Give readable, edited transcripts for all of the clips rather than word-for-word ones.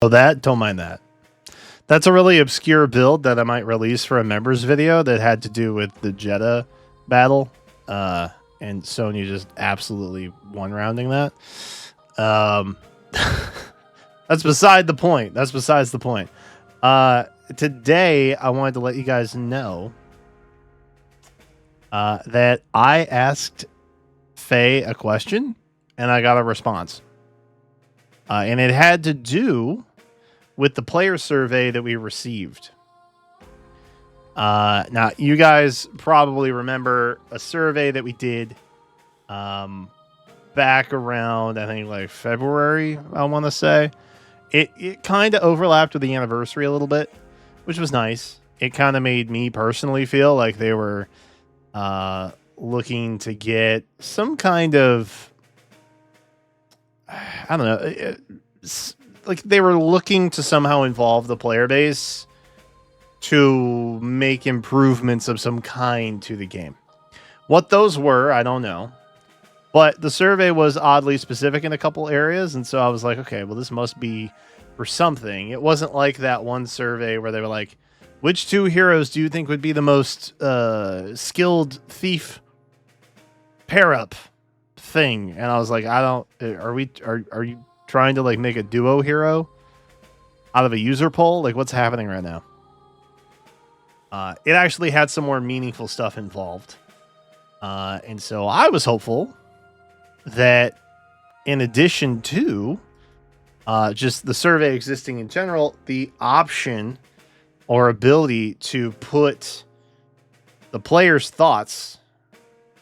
Oh, that? Don't mind that. That's a really obscure build that I might release for a members video that had to do with the Jeddah battle. And Sonya just absolutely one-rounding that. That's beside the point. That's besides the point. Today, I wanted to let you guys know that I asked Faye a question, and I got a response. And it had to do with the player survey that we received. Now, you guys probably remember a survey that we did back around, I think, like February, I want to say. It kind of overlapped with the anniversary a little bit, which was nice. It kind of made me personally feel like they were looking to get some kind of, I don't know, like they were looking to somehow involve the player base to make improvements of some kind to the game. What those were, I don't know. But the survey was oddly specific in a couple areas, and so I was like, okay, well, this must be for something. It wasn't like that one survey where they were like, which two heroes do you think would be the most skilled thief pair-up thing? And I was like, I don't... Are you trying to like make a duo hero out of a user poll? Like, what's happening right now? It actually had some more meaningful stuff involved. And so I was hopeful that in addition to just the survey existing in general, the option or ability to put the player's thoughts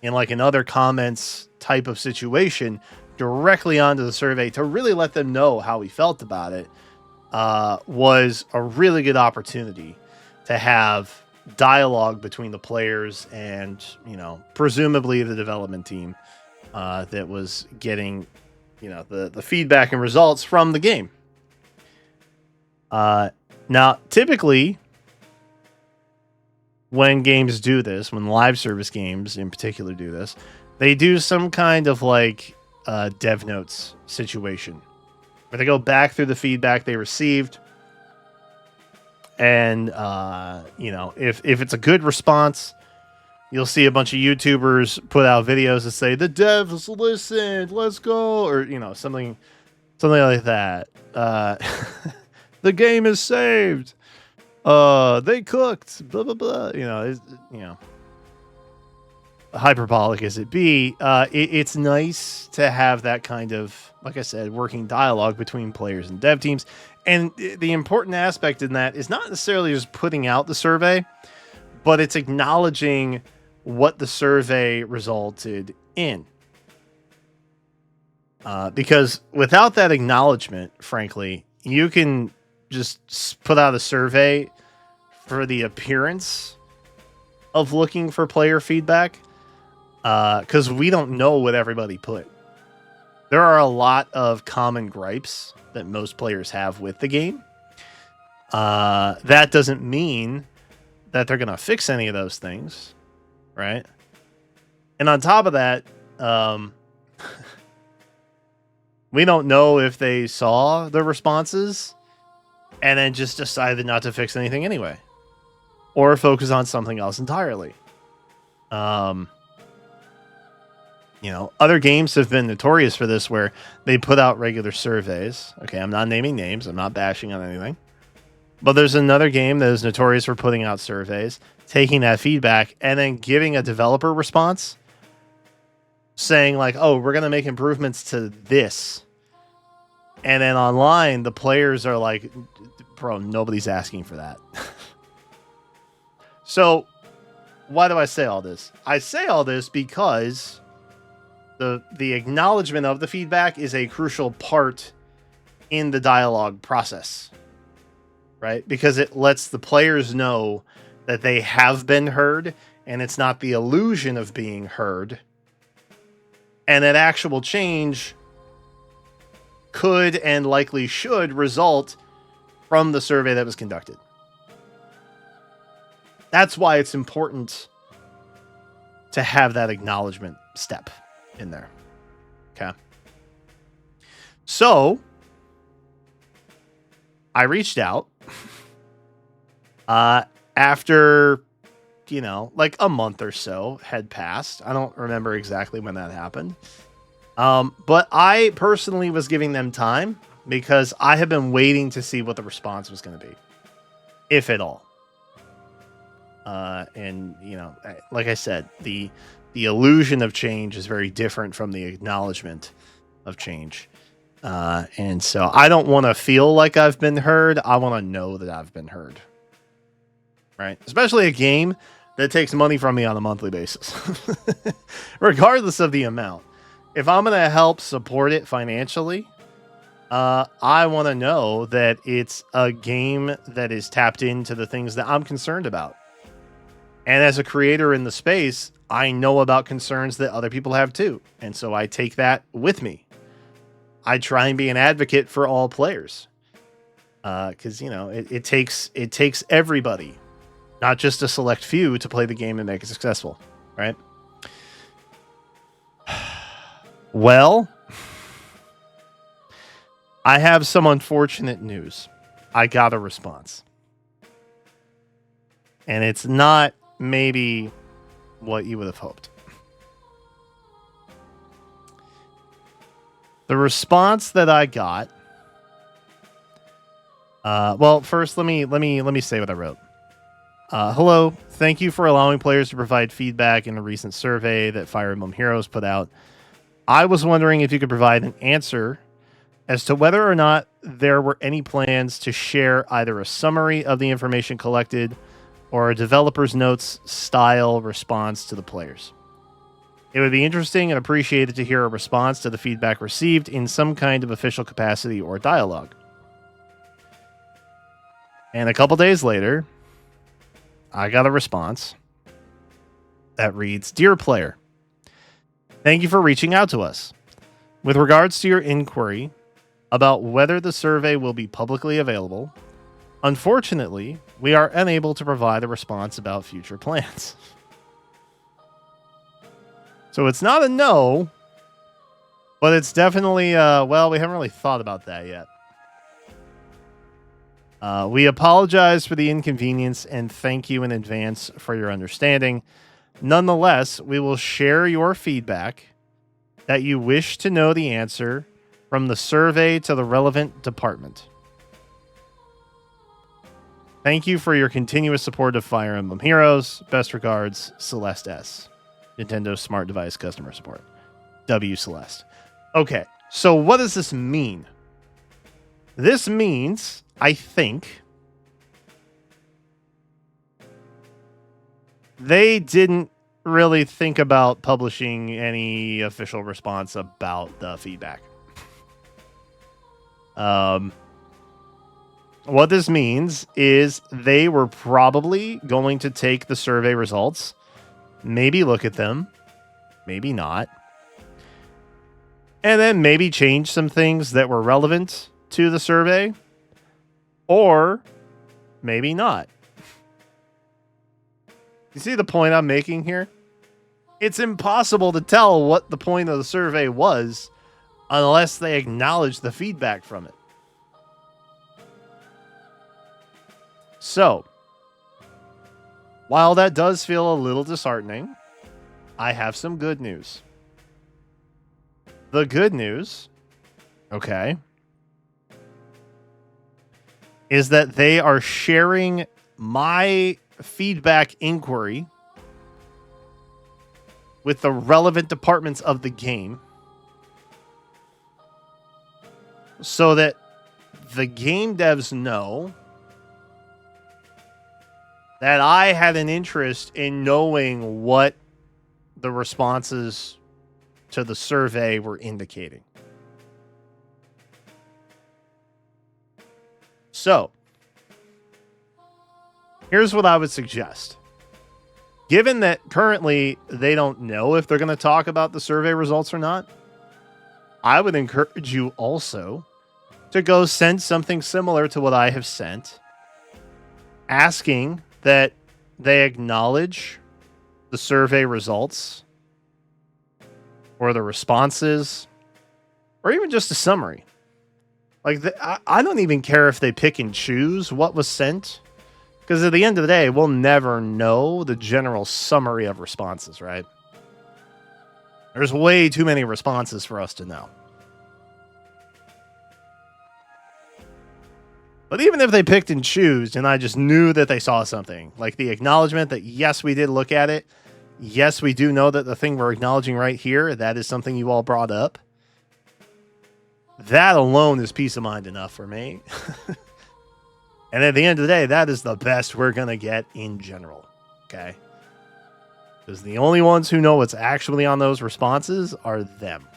in like another comments type of situation directly onto the survey to really let them know how we felt about it was a really good opportunity to have dialogue between the players and, you know, presumably the development team that was getting, you know, the feedback and results from the game. Now, typically, when games do this, when live service games in particular do this, they do some kind of like dev notes situation where they go back through the feedback they received. And, you know, if it's a good response, you'll see a bunch of YouTubers put out videos that say, the devs listened, let's go, or, you know, something like that. The game is saved. They cooked, blah, blah, blah. You know, hyperbolic as it be, it's nice to have that kind of, like I said, working dialogue between players and dev teams. And the important aspect in that is not necessarily just putting out the survey, but it's acknowledging what the survey resulted in. Because without that acknowledgement, frankly, you can just put out a survey for the appearance of looking for player feedback, because we don't know what everybody put. There are a lot of common gripes that most players have with the game. That doesn't mean that they're going to fix any of those things, right? And on top of that, we don't know if they saw the responses and then just decided not to fix anything anyway, or focus on something else entirely. You know, other games have been notorious for this, where they put out regular surveys. Okay, I'm not naming names. I'm not bashing on anything. But there's another game that is notorious for putting out surveys, taking that feedback, and then giving a developer response saying like, oh, we're going to make improvements to this. And then online, the players are like, bro, nobody's asking for that. So why do I say all this? I say all this because the acknowledgement of the feedback is a crucial part in the dialogue process, right? Because it lets the players know that they have been heard, and it's not the illusion of being heard, and that actual change could and likely should result from the survey that was conducted. That's why it's important to have that acknowledgement step in there. Okay. So I reached out after, like a month or so had passed. I don't remember exactly when that happened. But I personally was giving them time because I have been waiting to see what the response was going to be, if at all. And like I said, the illusion of change is very different from the acknowledgement of change. And so I don't want to feel like I've been heard. I want to know that I've been heard. Right? Especially a game that takes money from me on a monthly basis, regardless of the amount. If I'm going to help support it financially, I want to know that it's a game that is tapped into the things that I'm concerned about. And as a creator in the space, I know about concerns that other people have too. And so I take that with me. I try and be an advocate for all players. Because, it takes everybody, not just a select few, to play the game and make it successful. Right? Well, I have some unfortunate news. I got a response. And it's not maybe what you would have hoped. The response that I got. Well, first let me say what I wrote. Hello, thank you for allowing players to provide feedback in a recent survey that Fire Emblem Heroes put out. I was wondering if you could provide an answer as to whether or not there were any plans to share either a summary of the information collected or a developer's notes style response to the players. It would be interesting and appreciated to hear a response to the feedback received in some kind of official capacity or dialogue. And a couple days later, I got a response that reads, "Dear player, thank you for reaching out to us. With regards to your inquiry about whether the survey will be publicly available, unfortunately, we are unable to provide a response about future plans." So it's not a no, but it's definitely, we haven't really thought about that yet. We apologize for the inconvenience and thank you in advance for your understanding. Nonetheless, we will share your feedback that you wish to know the answer from the survey to the relevant department. Thank you for your continuous support of Fire Emblem Heroes. Best regards, Celeste S. Nintendo Smart Device Customer Support. W. Celeste. Okay, so what does this mean? This means, I think, they didn't really think about publishing any official response about the feedback. What this means is they were probably going to take the survey results, maybe look at them, maybe not, and then maybe change some things that were relevant to the survey, or maybe not. You see the point I'm making here? It's impossible to tell what the point of the survey was unless they acknowledge the feedback from it. So, while that does feel a little disheartening, I have some good news. The good news, okay, is that they are sharing my feedback inquiry with the relevant departments of the game so that the game devs know that I had an interest in knowing what the responses to the survey were indicating. So, here's what I would suggest. Given that currently they don't know if they're going to talk about the survey results or not, I would encourage you also to go send something similar to what I have sent, asking that they acknowledge the survey results or the responses or even just a summary. Like, I don't even care if they pick and choose what was sent, because at the end of the day, we'll never know the general summary of responses, right? There's way too many responses for us to know. But even if they picked and choose, and I just knew that they saw something, like the acknowledgement that, yes, we did look at it. Yes, we do know that the thing we're acknowledging right here, that is something you all brought up. That alone is peace of mind enough for me. And at the end of the day, that is the best we're going to get in general. Okay? Because the only ones who know what's actually on those responses are them.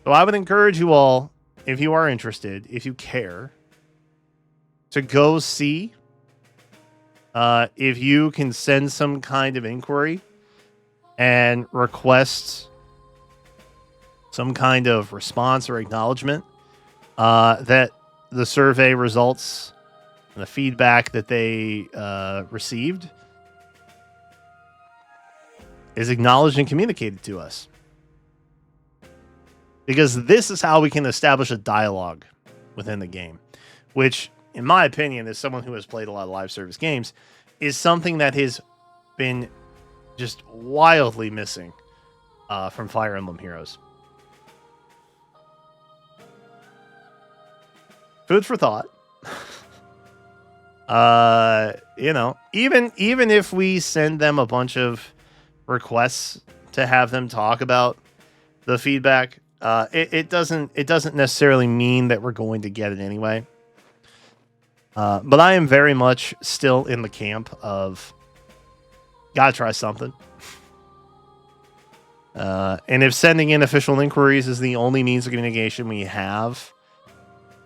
So I would encourage you all, if you are interested, if you care, to go see if you can send some kind of inquiry and request some kind of response or acknowledgement that the survey results and the feedback that they received is acknowledged and communicated to us. Because this is how we can establish a dialogue within the game, which, in my opinion, as someone who has played a lot of live service games, is something that has been just wildly missing from Fire Emblem Heroes. Food for thought. Even if we send them a bunch of requests to have them talk about the feedback, it doesn't necessarily mean that we're going to get it anyway. But I am very much still in the camp of gotta try something. And if sending in official inquiries is the only means of communication we have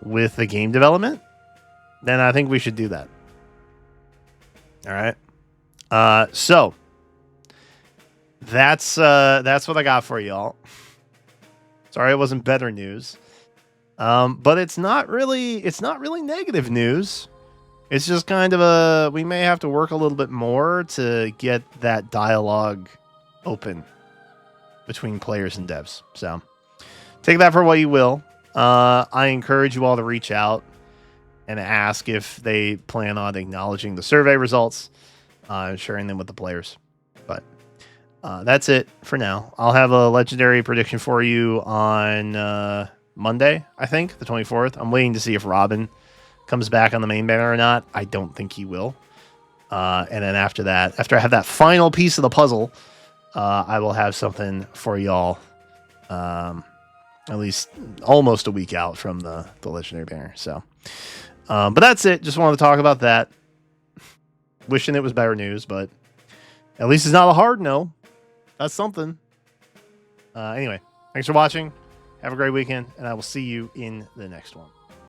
with the game development, then I think we should do that. All right. So that's what I got for y'all. Sorry it wasn't better news. But it's not really negative news. It's just kind of we may have to work a little bit more to get that dialogue open between players and devs. So take that for what you will. I encourage you all to reach out and ask if they plan on acknowledging the survey results, and sharing them with the players. But that's it for now. I'll have a legendary prediction for you on Monday, I think, the 24th. I'm waiting to see if Robin comes back on the main banner or not. I don't think he will. And then after that, after I have that final piece of the puzzle, I will have something for y'all. At least almost a week out from the legendary banner. So, but that's it. Just wanted to talk about that. Wishing it was better news, but at least it's not a hard no. That's something. Anyway, thanks for watching. Have a great weekend, and I will see you in the next one.